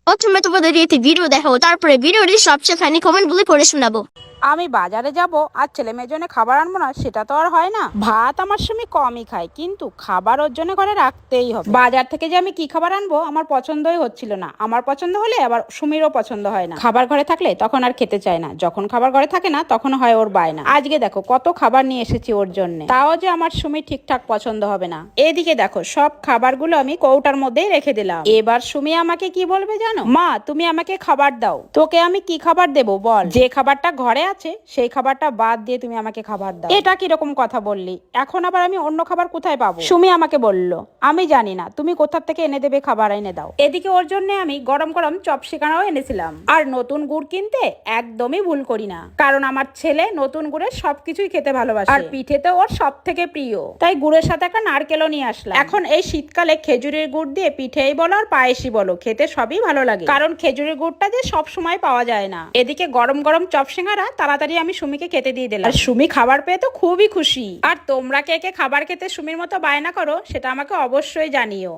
প্রথমে তোমাদের একটি ভিডিও দেখাবো, তারপরে ভিডিওটি সবচেয়ে ফানি কমেন্টগুলি পড়ে শোনাবো। আমি বাজারে যাব আর ছেলে মেয়ের জন্য খাবার আনবো না, সেটা তো আর হয় না। ভাত আমার স্বামী কমই খায়, কিন্তু খাবার ওর জন্য ঘরে রাখতেই হবে। বাজার থেকে যে আমি কি খাবার আনবো আমার পছন্দই হচ্ছিল না। আমার পছন্দ হলে আবার সুমিরও পছন্দ হয় না। খাবার ঘরে থাকলে তখন আর খেতে চায় না, যখন খাবার ঘরে থাকে না তখন হয় ওর বায়না। আজকে দেখো কত খাবার নিয়ে এসেছি ওর জন্য, তাও যে আমার সুমি ঠিকঠাক পছন্দ হবে না। এদিকে দেখো সব খাবারগুলো আমি কৌটার মধ্যেই রেখে দিলাম। এবার সুমি আমাকে কি বলবে জানো? মা তুমি আমাকে খাবার দাও। তোকে আমি কি খাবার দেবো বল? যে খাবারটা ঘরে আছে সেই খাবারটা বাদ দিয়ে তুমি আমাকে খাবার দাও। এটা কিরকম কথা বললি? এখন আবার আমি অন্য খাবার কোথায় পাবো? সুমি আমাকে বলল, আমি জানি না, তুমি কোথা থেকে এনে দেবে, খাবার এনে দাও। এদিকে ওর জন্য আমি গরম গরম চপ শিকানাও এনেছিলাম। আর নতুন গুড় কিনতে একদমই ভুল করি না, কারণ আমার ছেলে নতুন গুড়ের সবকিছুই খেতে ভালোবাসে, আর পিঠে তো ওর সব থেকে প্রিয়। তাই গুড়ের সাথে একটা নারকেলও নিয়ে আসলাম। এখন এই শীতকালে খেজুরের গুড় দিয়ে পিঠেই বলো আর পায়েসই বলো, খেতে সবই ভালো লাগে, কারণ খেজুরের গুড়টা যে সব সময় পাওয়া যায় না। এদিকে গরম গরম চপ সিঙ্গারা তাড়াতাড়ি আমি সুমিকে খেতে দিয়ে দিলাম। আর সুমি খাবার পেয়ে তো খুবই খুশি। আর তোমরা কে কে খাবার খেতে সুমির মতো বায়না করো সেটা আমাকে অবশ্যই জানিও।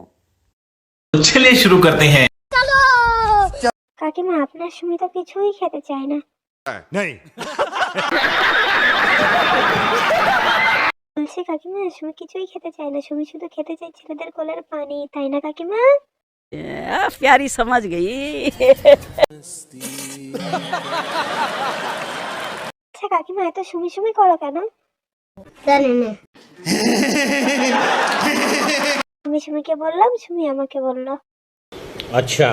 चलिए शुरू करते हैं। কাকিমা, আপনার সুমি তো কিছুই খেতে চায় না। বলছি কাকিমা, সুমি কিছুই খেতে চায় না, সুমি শুধু খেতে চায় ছেলেদের কোলের পানি, তাই না কাকিমা? प्यारी समझ गई। আচ্ছা কাকিমা, এত সুমি সুমি করো কেন? জানি না। সুমি সুমিকে বললাম, সুমি আমাকে বললো। अच्छा